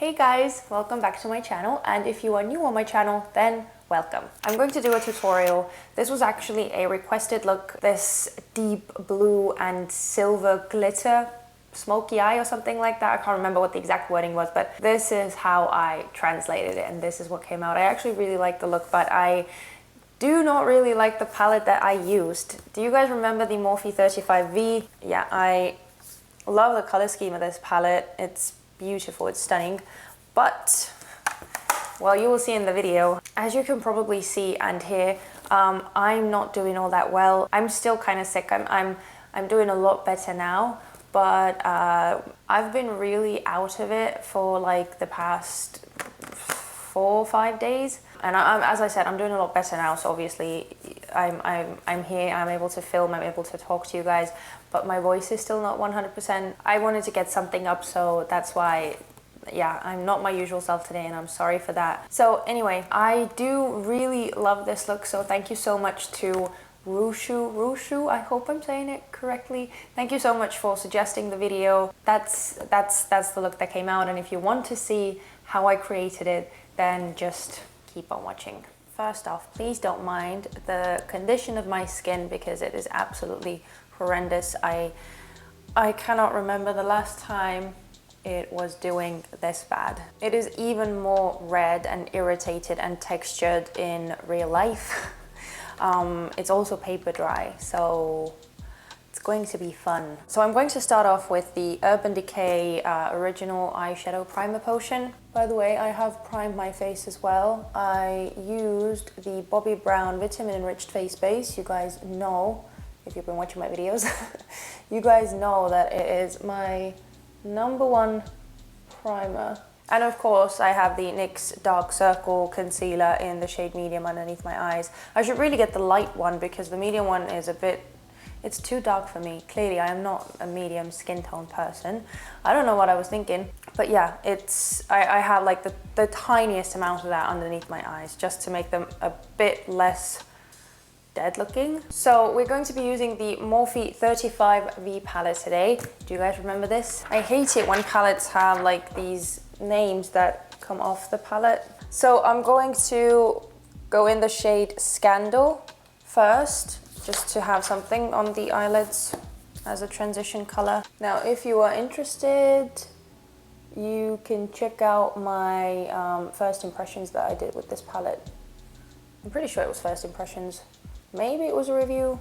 Hey guys, welcome back to my channel, and if you are new on my channel, then welcome. I'm going to do a tutorial. This was actually a requested look, this deep blue and silver glitter smoky eye or something like that. I can't remember what the exact wording was, but this is how I translated it and this is what came out. I actually really like the look, but I do not really like the palette that I used. Do you guys remember the Morphe 35V? Yeah, I love the color scheme of this palette. It's beautiful, it's stunning, but well, you will see in the video, as you can probably see and hear, I'm not doing all that well. I'm still kind of sick. I'm doing a lot better now, but I've been really out of it for like the past 4 or 5 days, and as I said, I'm doing a lot better now, so obviously I'm here, I'm able to film, I'm able to talk to you guys, but my voice is still not 100%. I wanted to get something up, so that's why, yeah, I'm not my usual self today, and I'm sorry for that. So anyway, I do really love this look, so thank you so much to Rushu, I hope I'm saying it correctly. Thank you so much for suggesting the video. That's the look that came out, and if you want to see how I created it, then just keep on watching. First off, please don't mind the condition of my skin because it is absolutely horrendous. I cannot remember the last time it was doing this bad. It is even more red and irritated and textured in real life. It's also paper dry, so it's going to be fun. So I'm going to start off with the Urban Decay original eyeshadow primer potion. By the way, I have primed my face as well. I used the Bobbi Brown Vitamin Enriched Face Base. You guys know, if you've been watching my videos, you guys know that it is my #1 primer. And of course, I have the NYX Dark Circle Concealer in the shade medium underneath my eyes. I should really get the light one because the medium one is a bit, it's too dark for me. Clearly, I am not a medium skin tone person. I don't know what I was thinking, but yeah, I have like the tiniest amount of that underneath my eyes just to make them a bit less dead looking. So we're going to be using the Morphe 35V palette today. Do you guys remember this? I hate it when palettes have like these names that come off the palette. So I'm going to go in the shade Scandal first, just to have something on the eyelids as a transition color. Now, if you are interested, you can check out my first impressions that I did with this palette. I'm pretty sure it was first impressions. Maybe it was a review.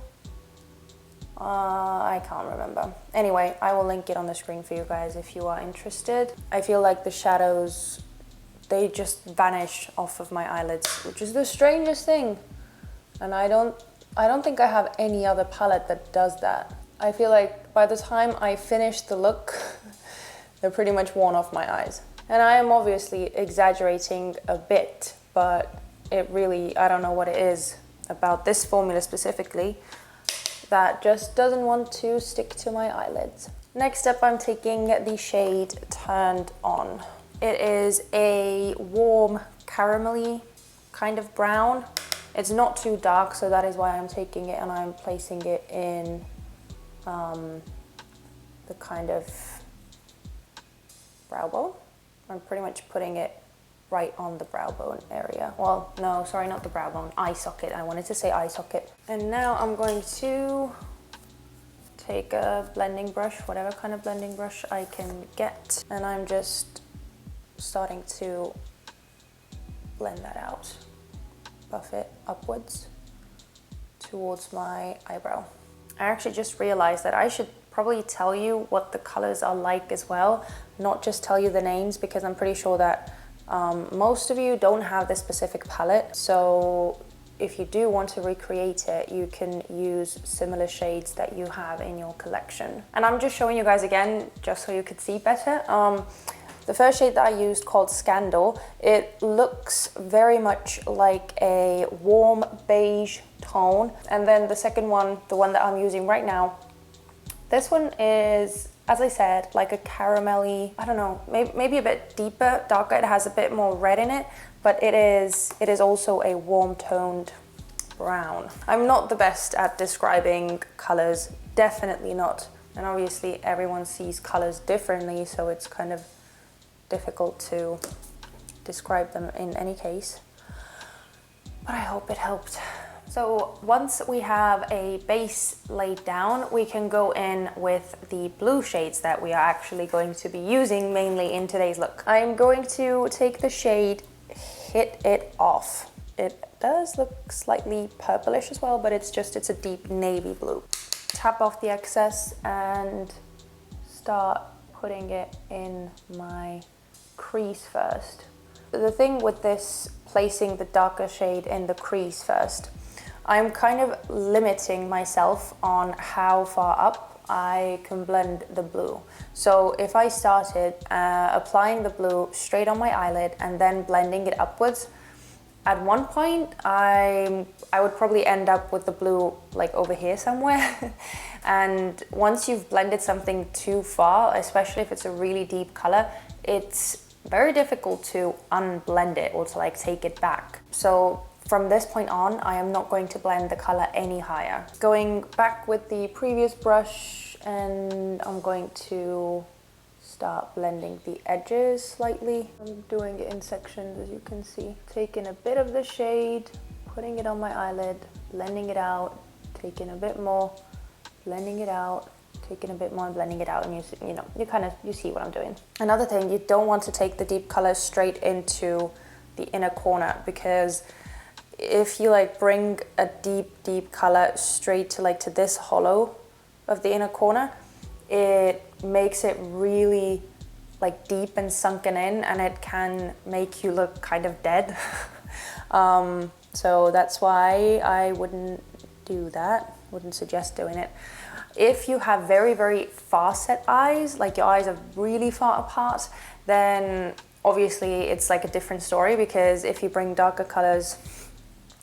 I can't remember. Anyway, I will link it on the screen for you guys if you are interested. I feel like the shadows, they just vanish off of my eyelids, which is the strangest thing. And I don't think I have any other palette that does that. I feel like by the time I finish the look, they're pretty much worn off my eyes. And I am obviously exaggerating a bit, but it really, I don't know what it is about this formula specifically that just doesn't want to stick to my eyelids. Next up, I'm taking the shade Turned On. It is a warm caramelly kind of brown. It's not too dark, so that is why I'm taking it and I'm placing it in the kind of brow bone. I'm pretty much putting it right on the brow bone area. Well, no, sorry, not the brow bone, eye socket. I wanted to say eye socket. And now I'm going to take a blending brush, whatever kind of blending brush I can get, and I'm just starting to blend that out. Buff it upwards towards my eyebrow. I actually just realized that I should probably tell you what the colors are like as well, not just tell you the names, because I'm pretty sure that most of you don't have this specific palette. So if you do want to recreate it, you can use similar shades that you have in your collection. And I'm just showing you guys again, just so you could see better. The first shade that I used, called Scandal, it looks very much like a warm beige tone. And then the second one, the one that I'm using right now, this one is, as I said, like a caramelly, I don't know, maybe a bit deeper, darker. It has a bit more red in it, but it is also a warm toned brown. I'm not the best at describing colors, definitely not. And obviously everyone sees colors differently, so it's kind of difficult to describe them in any case, but I hope it helped. So once we have a base laid down, we can go in with the blue shades that we are actually going to be using mainly in today's look. I'm going to take the shade Hit It Off. It does look slightly purplish as well, but it's a deep navy blue. Tap off the excess and start putting it in my crease first. The thing with this, placing the darker shade in the crease first, I'm kind of limiting myself on how far up I can blend the blue. So if I started applying the blue straight on my eyelid and then blending it upwards, at one point I would probably end up with the blue like over here somewhere. And once you've blended something too far, especially if it's a really deep color, it's very difficult to unblend it or to like take it back. So from this point on, I am not going to blend the color any higher. Going back with the previous brush, and I'm going to start blending the edges slightly. I'm doing it in sections, as you can see. Taking a bit of the shade, putting it on my eyelid, blending it out, taking a bit more, blending it out, taking a bit more and blending it out, and you see what I'm doing. Another thing, you don't want to take the deep color straight into the inner corner, because if you like bring a deep color straight to this hollow of the inner corner, it makes it really like deep and sunken in, and it can make you look kind of dead. So that's why I wouldn't do that, wouldn't suggest doing it. If you have very, very far set eyes, like your eyes are really far apart, then obviously it's like a different story, because if you bring darker colors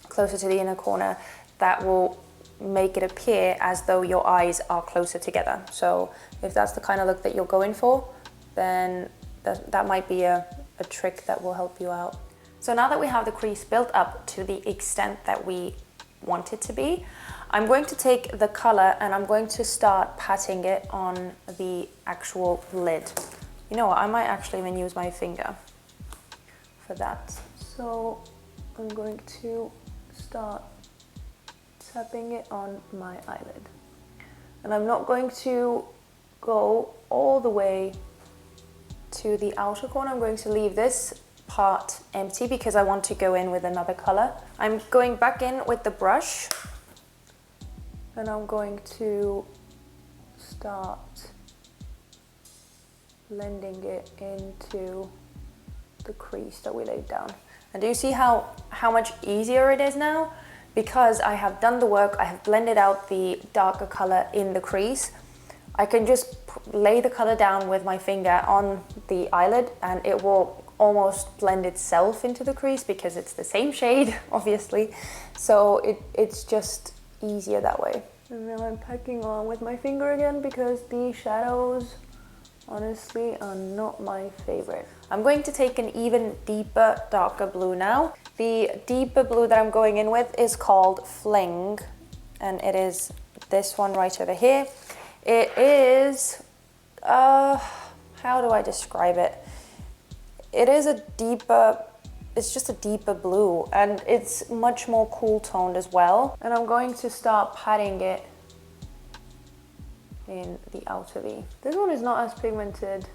closer to the inner corner, that will make it appear as though your eyes are closer together. So if that's the kind of look that you're going for, then that might be a trick that will help you out. So now that we have the crease built up to the extent that we want it to be, I'm going to take the color and I'm going to start patting it on the actual lid. You know what, I might actually even use my finger for that. So I'm going to start tapping it on my eyelid. And I'm not going to go all the way to the outer corner. I'm going to leave this part empty because I want to go in with another color. I'm going back in with the brush and I'm going to start blending it into the crease that we laid down. And do you see how much easier it is now? Because I have done the work, I have blended out the darker color in the crease. I can just lay the color down with my finger on the eyelid and it will almost blend itself into the crease because it's the same shade, obviously. So it's just easier that way. And now I'm packing on with my finger again because these shadows honestly are not my favorite. I'm going to take an even deeper, darker blue now. The deeper blue that I'm going in with is called Fling, and it is this one right over here. It is, how do I describe it? It is a deeper, it's just a deeper blue, and it's much more cool toned as well. And I'm going to start patting it in the outer V. This one is not as pigmented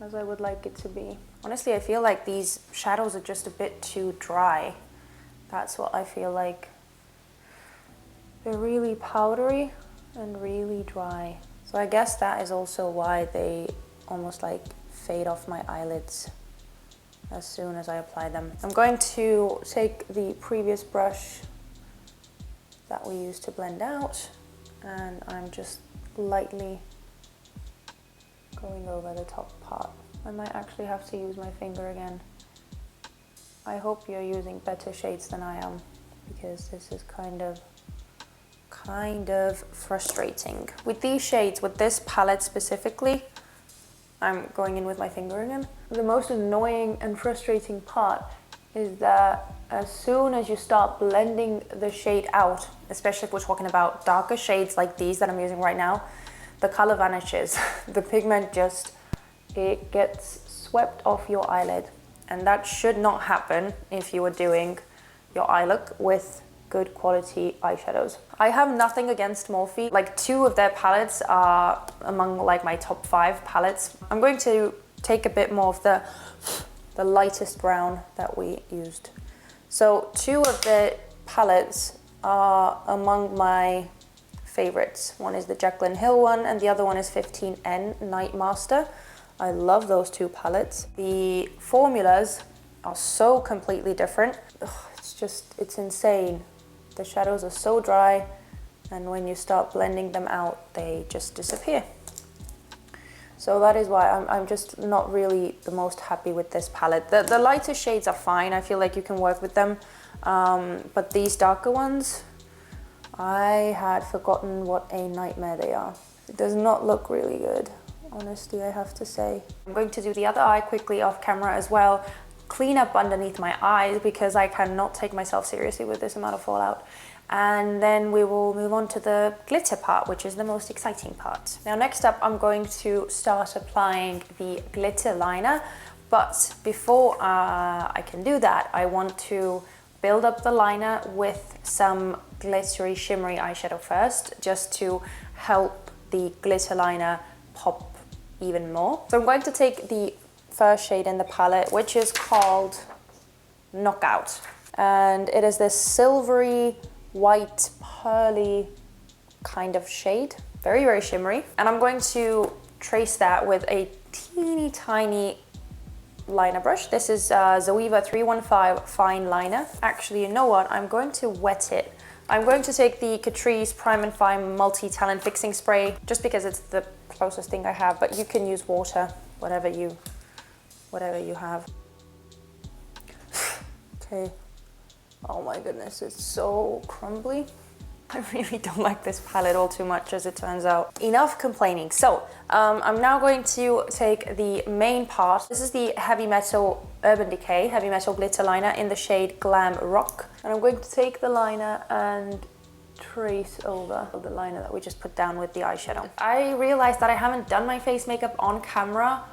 as I would like it to be. Honestly, I feel like these shadows are just a bit too dry. That's what I feel like. They're really powdery and really dry. So I guess that is also why they almost like fade off my eyelids as soon as I apply them. I'm going to take the previous brush that we used to blend out, and I'm just lightly going over the top part. I might actually have to use my finger again. I hope you're using better shades than I am, because this is kind of frustrating. With these shades, with this palette specifically, I'm going in with my finger again. The most annoying and frustrating part is that as soon as you start blending the shade out, especially if we're talking about darker shades like these that I'm using right now, the color vanishes. The pigment just it gets swept off your eyelid. And that should not happen if you are doing your eye look with good quality eyeshadows. I have nothing against Morphe. Like 2 of their palettes are among like my top 5 palettes. I'm going to take a bit more of the lightest brown that we used. So 2 of the palettes are among my favorites. One is the Jaclyn Hill one and the other one is 15N Night Master. I love those 2 palettes. The formulas are so completely different. Ugh, it's insane. The shadows are so dry, and when you start blending them out, they just disappear. So that is why I'm just not really the most happy with this palette. The lighter shades are fine. I feel like you can work with them. But these darker ones, I had forgotten what a nightmare they are. It does not look really good, honestly, I have to say. I'm going to do the other eye quickly off camera as well. Clean up underneath my eyes because I cannot take myself seriously with this amount of fallout. And then we will move on to the glitter part, which is the most exciting part. Now next up, I'm going to start applying the glitter liner. But before I can do that, I want to build up the liner with some glittery, shimmery eyeshadow first, just to help the glitter liner pop even more. So I'm going to take the first shade in the palette, which is called Knockout. And it is this silvery, white, pearly kind of shade. Very, very shimmery. And I'm going to trace that with a teeny tiny liner brush. This is Zoeva 315 Fine Liner. Actually, you know what? I'm going to wet it. I'm going to take the Catrice Prime and Fine Multi-Talent Fixing Spray, just because it's the closest thing I have, but you can use water, whatever you have. Okay. Oh my goodness, it's so crumbly. I really don't like this palette all too much, as it turns out. Enough complaining. So I'm now going to take the main part. This is the Heavy Metal Urban Decay Heavy Metal Glitter Liner in the shade Glam Rock. And I'm going to take the liner and trace over the liner that we just put down with the eyeshadow. I realized that I haven't done my face makeup on camera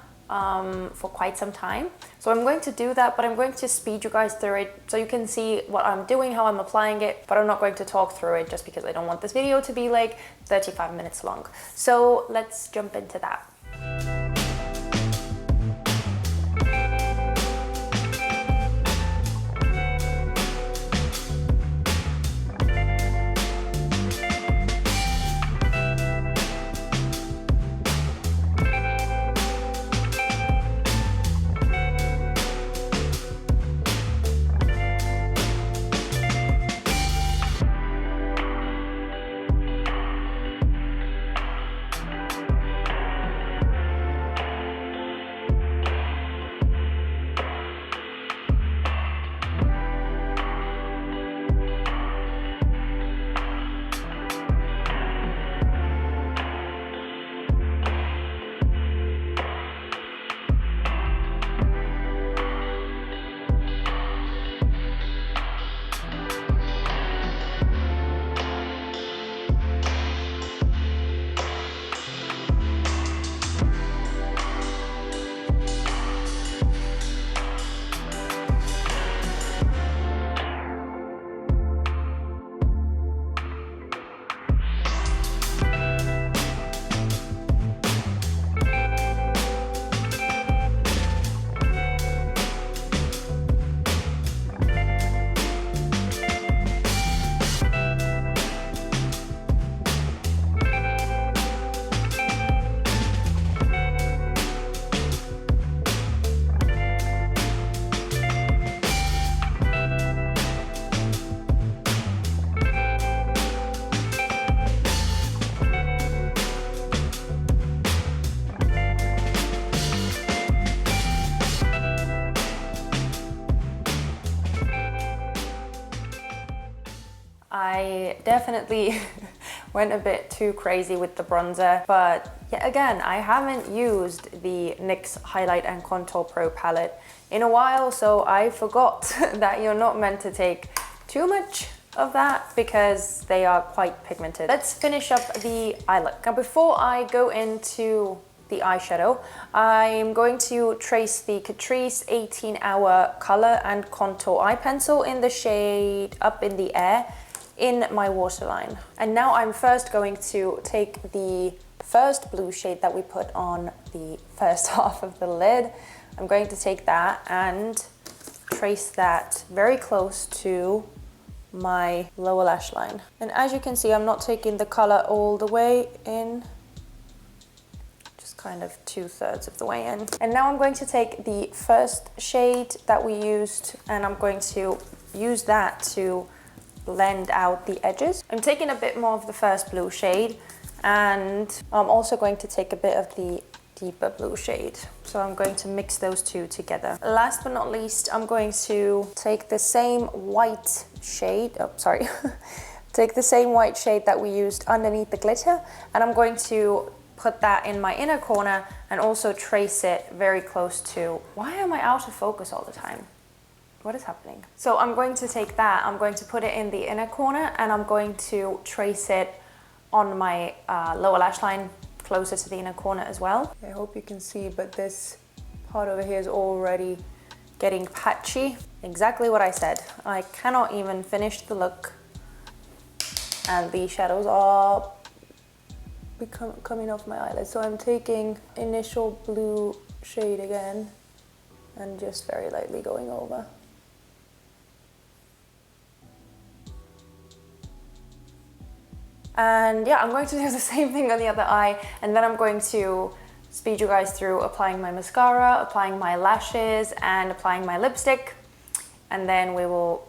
for quite some time. So I'm going to do that, but I'm going to speed you guys through it so you can see what I'm doing, how I'm applying it, but I'm not going to talk through it just because I don't want this video to be like 35 minutes long. So let's jump into that. I definitely went a bit too crazy with the bronzer, but yet again, I haven't used the NYX Highlight and Contour Pro palette in a while, so I forgot that you're not meant to take too much of that because they are quite pigmented. Let's finish up the eye look. Now, before I go into the eyeshadow. I'm going to trace the Catrice 18-Hour Color and Contour Eye Pencil in the shade Up in the Air in my waterline. And now I'm first going to take the first blue shade that we put on the first half of the lid. I'm going to take that and trace that very close to my lower lash line. And as you can see, I'm not taking the color all the way in, just kind of 2/3 of the way in. And now I'm going to take the first shade that we used and I'm going to use that to blend out the edges. I'm taking a bit more of the first blue shade and I'm also going to take a bit of the deeper blue shade. So I'm going to mix those two together. Last but not least, I'm going to take the same white shade, take the same white shade that we used underneath the glitter and I'm going to put that in my inner corner and also trace it very close to, why am I out of focus all the time? What is happening? So I'm going to take that, I'm going to put it in the inner corner and I'm going to trace it on my lower lash line closer to the inner corner as well. I hope you can see, but this part over here is already getting patchy. Exactly what I said. I cannot even finish the look and the shadows are coming off my eyelids. So I'm taking initial blue shade again and just very lightly going over. And yeah, I'm going to do the same thing on the other eye and then I'm going to speed you guys through applying my mascara, applying my lashes and applying my lipstick, and then we will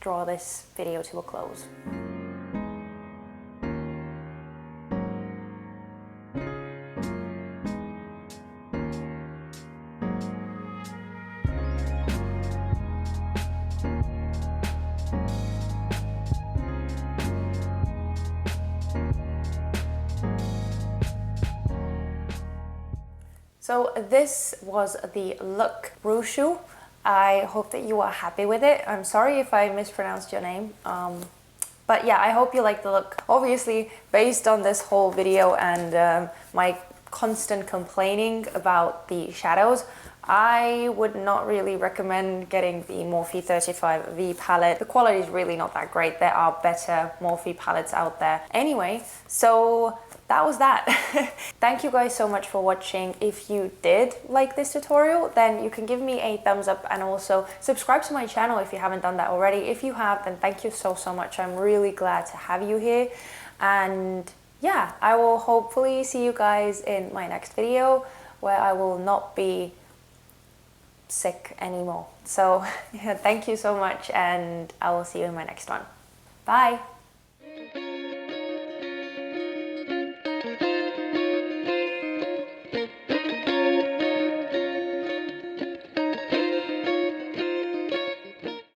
draw this video to a close. So this was the look Rushu. I hope that you are happy with it. I'm sorry if I mispronounced your name. But yeah, I hope you like the look. Obviously, based on this whole video and my constant complaining about the shadows, I would not really recommend getting the Morphe 35V palette. The quality is really not that great. There are better Morphe palettes out there. Anyway, so that was that. Thank you guys so much for watching. If you did like this tutorial, then you can give me a thumbs up and also subscribe to my channel if you haven't done that already. If you have, then thank you so much. I'm really glad to have you here. And yeah, I will hopefully see you guys in my next video where I will not be sick anymore. So yeah, thank you so much and I will see you in my next one. Bye.